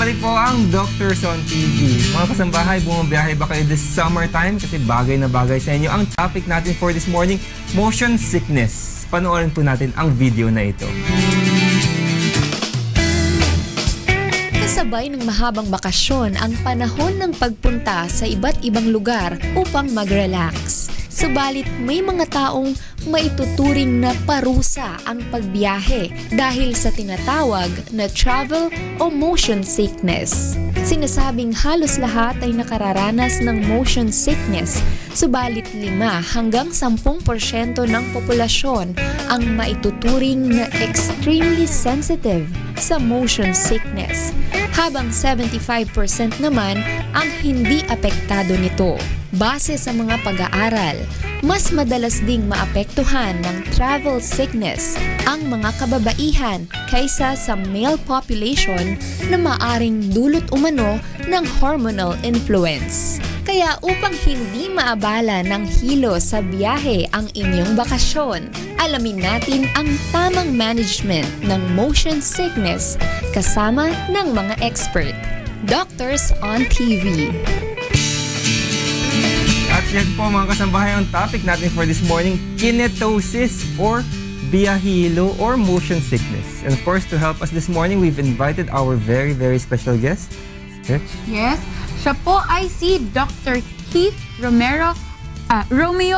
bumalik po ang Doctors on TV. Mga kasambahay, bumabiyahe ba kayo this summertime? Kasi bagay na bagay sa inyo. Ang topic natin for this morning, motion sickness. Panoorin po natin ang video na ito. Kasabay ng mahabang bakasyon ang panahon ng pagpunta sa iba't ibang lugar upang mag-relax. Subalit may mga taong maituturing na parusa ang pagbiyahe dahil sa tinatawag na travel o motion sickness. Sinasabing halos lahat ay nakararanas ng motion sickness, subalit 5 hanggang 10% ng populasyon ang maituturing na extremely sensitive sa motion sickness, habang 75% naman ang hindi apektado nito. Base sa mga pag-aaral, mas madalas ding maapektuhan ng travel sickness ang mga kababaihan kaysa sa male population na maaring dulot umano ng hormonal influence. Kaya upang hindi maabala ng hilo sa biyahe ang inyong bakasyon, alamin natin ang tamang management ng motion sickness kasama ng mga expert. Doctors on TV. At yan po mga kasambahay, ang topic natin for this morning, kinetosis or biyahilo or motion sickness. And of course, to help us this morning, we've invited our very, very special guest, Stretch. Yes, siya po ay si Dr. Keith Romeo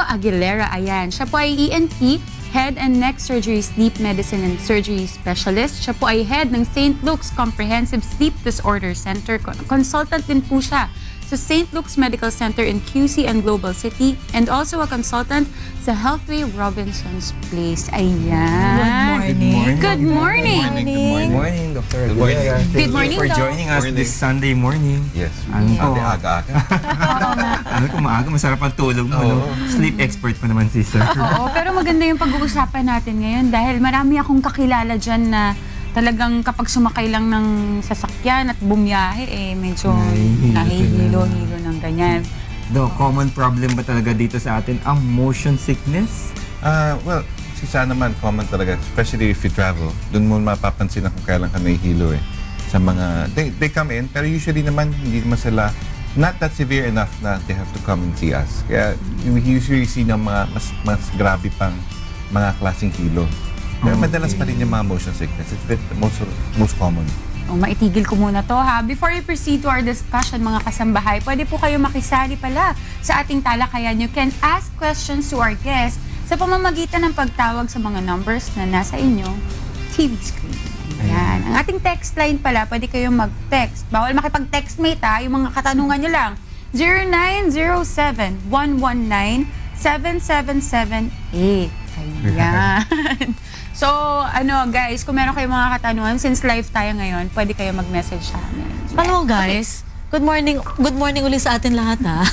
Aguilera. Ayan, siya po ay ENT, Head and Neck Surgery, Sleep Medicine and Surgery Specialist. Siya po ay head ng St. Luke's Comprehensive Sleep Disorder Center. Consultant din po siya sa St. Luke's Medical Center in QC and Global City, and also a consultant sa Healthway Robinson's Place. Ayan. Good morning. Good morning. Good morning, Dr. Good morning. Aguilera. Thank Good morning, you for Doc. joining us this Sunday morning. Yes. Ano po? Ate aga-aga. Ano kung maaga, masarap ang tulog mo, no? Sleep expert pa naman si Sir. Oo, pero maganda yung pag-uusapan natin ngayon dahil marami akong kakilala dyan na talagang kapag sumakay lang ng sasakyan at bumiyahe, medyo nahihilo-hilo ng ganyan. Common problem ba talaga dito sa atin ang motion sickness? Well, isa naman common talaga, especially if you travel. Doon mo mapapansin na kung kailan ka nahihilo eh. Sa mga, they come in, pero usually naman, hindi naman sila, not that severe enough na they have to come and see us. Kaya we usually see ng mga mas grabe pang mga klaseng hilo. Pero madalas pa rin yung mga motion sickness. It's the most common. Maitigil ko muna to ha. Before we proceed to our discussion mga kasambahay, pwede po kayo makisali pala sa ating talakayan. You can ask questions to our guests sa pamamagitan ng pagtawag sa mga numbers na nasa inyong TV screen. Ayan. Ang ating text line pala, pwede kayong mag-text. Bawal makipag-textmate ha. Yung mga katanungan nyo lang. 0907-119-7778. Ayan. So, guys, kung meron kayong mga katanungan, since live tayo ngayon, pwede kayo mag-message sa amin. Hello guys. Good morning ulit sa atin lahat ha.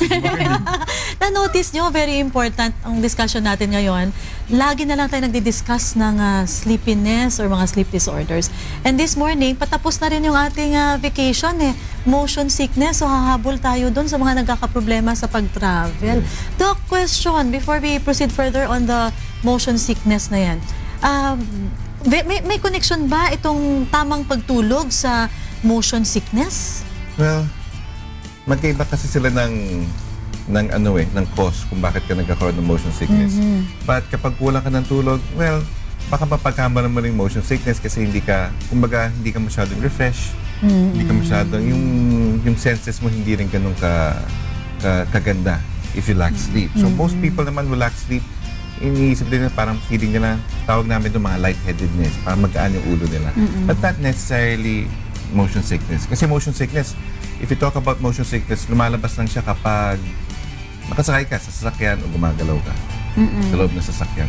Na-notice nyo, very important ang discussion natin ngayon. Lagi na lang tayo nagdi-discuss ng sleepiness or mga sleep disorders. And this morning, patapos na rin yung ating vacation motion sickness. So hahabol tayo dun sa mga nagkakaproblema sa pag-travel. Doc, question before we proceed further on the motion sickness na yan. May connection ba itong tamang pagtulog sa motion sickness? Well, magkaiba kasi sila ng cause kung bakit ka nagkakaroon ng motion sickness. But kapag kulang ka ng tulog, well, baka mapagkamalan mo rin motion sickness kasi hindi ka masyadong refresh, hindi ka masyadong, yung senses mo hindi rin ganun kaganda if you lack sleep. So most people naman who lack sleep, iniisip din na parang feeling nila, tawag namin itong mga lightheadedness, parang magaan yung ulo nila. But not necessarily motion sickness. Kasi motion sickness, if you talk about motion sickness, lumalabas lang siya kapag nakasakay ka sa sasakyan o gumagalaw ka sa loob ng sasakyan.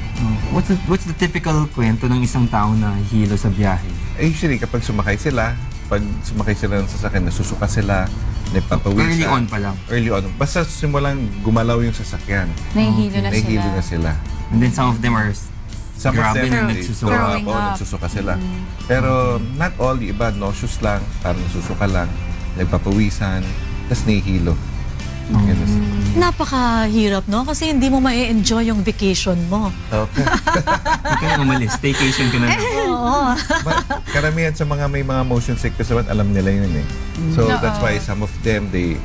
What's the typical kwento ng isang tao na hilo sa biyahe? Usually, kapag sumakay sila ng sasakyan, nasusuka sila, nagpapawisan. Early on pa lang. Early on. Basta simulang gumalaw yung sasakyan. Nahihilo na sila. And then some of them are grabe na nagsusuka. Nagsusuka sila. Pero not all, yung iba nauseous lang, parang nasusuka lang, nagpapawisan, tapos nahihilo. Yan na sila. Napakahirap, no? Kasi hindi mo ma-enjoy yung vacation mo. Okay. Huwag ka na umalis. Staycation ka na lang. Oo. But karamihan sa mga may mga motion sickness naman, alam nila yun eh. So that's why some of them, they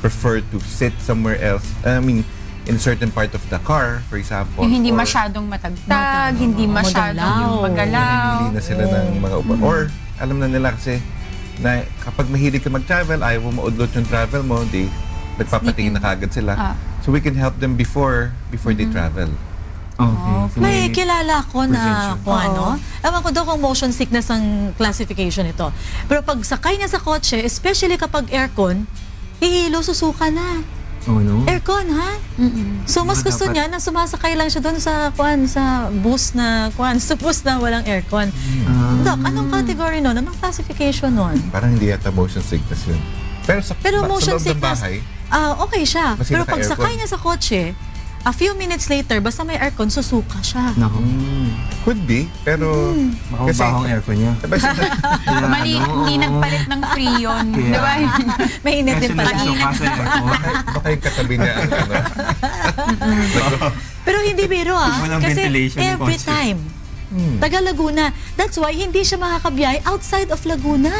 prefer to sit somewhere else. I mean, in a certain part of the car, for example. Yung hindi or masyadong matagtag, hindi masyadong yung magalaw. Namimili na sila ng mga upa. Or alam na nila kasi na kapag mahilig ka mag-travel, ayaw mo maudlot yung travel mo, di nagpapatingin na kagad sila. So we can help them before they travel. Okay. So May kilala ko na Prevention. kung ano. Ewan ko daw kung motion sickness ang classification ito. Pero pag sakay niya sa kotse, especially kapag aircon, hihilo, susuka na. Oh no? Aircon, ha? So mas gusto Dapat- niya na sumasakay lang siya doon sa sa bus na sa bus na walang aircon. Doc, anong category nun? Anong classification nun? Parang hindi yata motion sickness yun. Pero sa, Pero sa motion loob ng sickness, bahay, okay siya. Kasi Pero pag naka-aircon. sakay niya sa kotse, a few minutes later, basta may aircon, susuka siya. Nako. could be, pero kasi Baka ang aircon niya. diba, Mali, hindi nagpalit ng freon. Kaya- Di ba? May init Kasi din pala. nasusuka sa aircon. baka yung katabi niya ang ano. Pero hindi biro Walang Kasi ventilation yung every kotse. time. Taga Laguna. That's why hindi siya makakabiyahe outside of Laguna.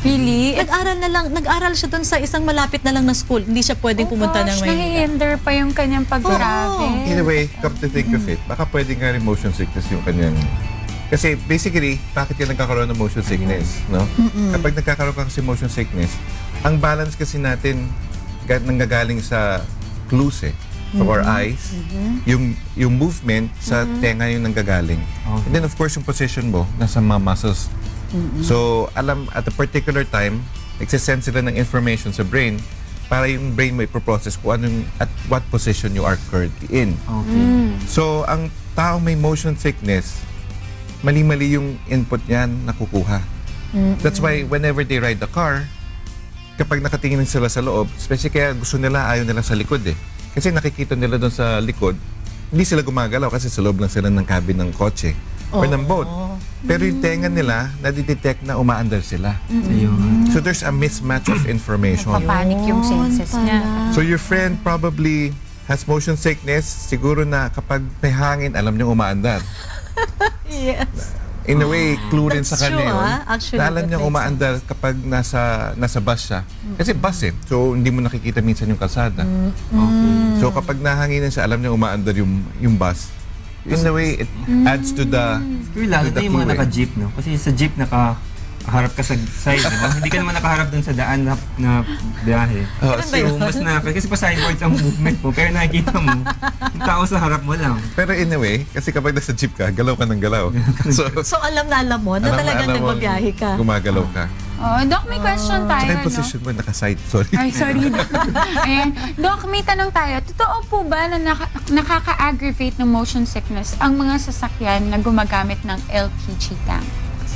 Really? Nag-aral siya doon sa isang malapit na lang na school. Hindi siya pwedeng pumunta ng Maynila. nahihinder pa yung kanyang pag-travel. In a way, come to think of it, baka pwede nga rin motion sickness yung kanyang... Kasi basically, bakit yan nagkakaroon ng motion sickness, no? Kapag nagkakaroon ka kasi motion sickness, ang balance kasi natin nanggagaling sa clues or eyes, yung movement sa tenga yung nanggagaling. Okay. And then of course, yung position mo, nasa mga muscles. So, at a particular time, nagsisend sila ng information sa brain para yung brain mo ipoprocess kung anong, at what position you are currently in. Okay. So, ang taong may motion sickness, mali-mali yung input niyan nakukuha. That's why whenever they ride the car, kapag nakatingin sila sa loob, especially kaya gusto nila, ayaw nila sa likod Kasi nakikita nila doon sa likod, hindi sila gumagalaw kasi sa loob lang sila ng cabin ng kotse or ng boat. Pero yung tenga nila, nadidetect na umaandar sila. Ayun. So there's a mismatch of information. Papanik yung senses niya. So your friend probably has motion sickness, siguro na kapag may hangin, alam niyo umaandar. Yes. In a way, clue rin sa That's kanya true, yun. Actually, Na alam that niya makes umaandar kapag nasa bus siya. Kasi bus So hindi mo nakikita minsan yung kalsada. So kapag nahanginan siya, alam niya umaandar yung bus. In a way, it adds to the... Siguro lalo na yung mga naka-jeep, no? Kasi sa jeep, nakaharap ka sa side, di ba? Hindi ka naman nakaharap dun sa daan na biyahe. So, mas kasi pa sideways ang movement mo, pero nakikita mo, yung tao sa harap mo lang. Pero in a way, kasi kapag nasa jeep ka, galaw ka ng galaw. So, So alam mo na talagang alam mo, nagbabiyahe ka. Gumagalaw ka. Oh, Doc, may question tayo, Saka yung no? position mo, naka-side. Sorry. Ay, sorry. Ayan. Doc, may tanong tayo. Totoo po ba na nakaka-aggravate ng motion sickness ang mga sasakyan na gumagamit ng LPG tanks?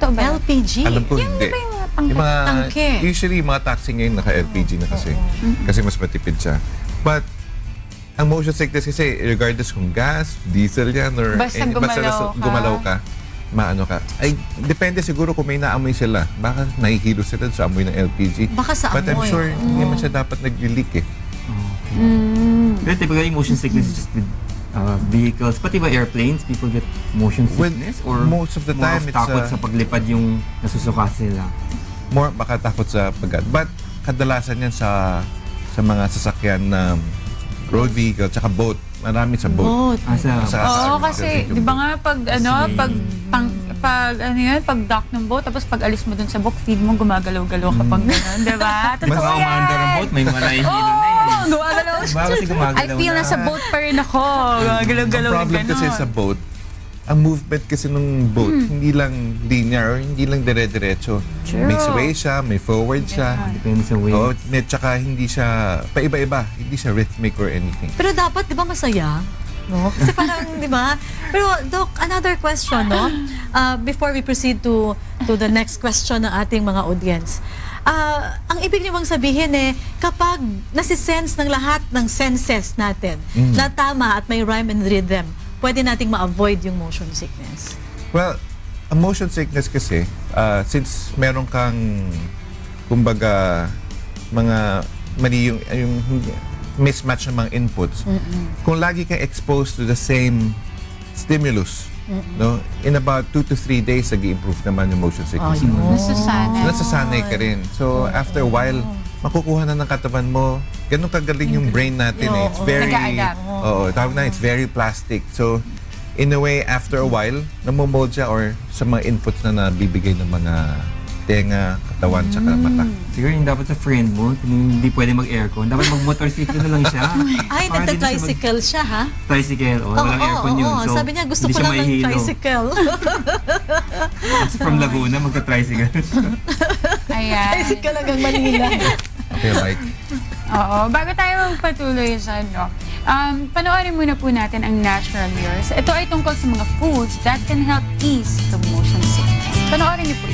Totoo ba? LPG. Alam ko Yung hindi. di ba yung mga tangke? Yung mga, Tangke. usually, yung mga taxi ngayon naka-LPG na kasi. Kasi mas matipid siya. But, ang motion sickness kasi, regardless kung gas, diesel yan, or Basta gumalaw ka, maano ka. Ay, depende siguro kung may naamoy sila. Baka nahihilo sila sa amoy ng LPG. Baka sa But I'm amoy. sure hindi naman siya dapat nag-leak Pero typically, motion sickness is just with vehicles, pati ba airplanes, people get motion Well, sickness? Or most of the more time, of it's, takot sa paglipad yung nasusuka sila? More baka takot sa pagkat. But kadalasan yan sa mga sasakyan na road vehicle, tsaka boat. Marami sa boat. Boat. Oo, kasi, di ba nga, pag dock ng boat, tapos pag alis mo dun sa book, feed mo, gumagalaw-galaw ka pang gano'n, di ba? Mas Totoo yan! umaandar ang boat, may malay hilo na Oo, eh. gumagalaw. Diba kasi gumagalaw I feel na. nasa boat pa rin ako. Gumagalaw-galaw Ang na problem kasi gano'n. sa boat, ang movement kasi ng boat, hindi lang linear or hindi lang dire-diretso. True. May sway siya, may forward siya. Depende sa way. Oo, tsaka hindi siya, paiba-iba, hindi siya rhythmic or anything. Pero dapat, di ba, masaya? No? Kasi parang, di ba? Pero, Doc, another question, no? Before we proceed to the next question ng ating mga audience. Ang ibig niyo bang sabihin kapag nasisense ng lahat ng senses natin na tama at may rhyme and rhythm, pwede nating ma-avoid yung motion sickness? Well, ang motion sickness kasi, since meron kang, kumbaga, mga mali yung mismatch ng mga inputs. Kung lagi kang exposed to the same stimulus, no, in about 2 to 3 days, nag-i-improve naman yung motion sickness. Nasasanay. Nasasanay ka rin. So, after a while, makukuha na ng katawan mo. Ganun kagaling yung brain natin eh. It's very... Nag-a-adapt. Oo, tawag na, it's very plastic. So, in a way, after a while, namomold siya or sa mga inputs na nabibigay ng mga tenga, katawan, tsaka mata. Siguro yung dapat sa friend mo, kung hindi pwede mag-aircon, dapat mag-motorcycle na lang siya. Ay, Para di na siya nagta-tricycle siya, ha? Tricycle, walang aircon yun. So, Sabi niya, gusto hindi ko siya lang ng mahihilo. tricycle. Kasi from Laguna, magta-tricycle. Ayan. Tricycle hanggang Manila. Okay, like, Oo. Bago tayo magpatuloy sa panoorin muna po natin ang Natural Yours. Ito ay tungkol sa mga foods that can help ease the motion sickness. Panoorin niyo po.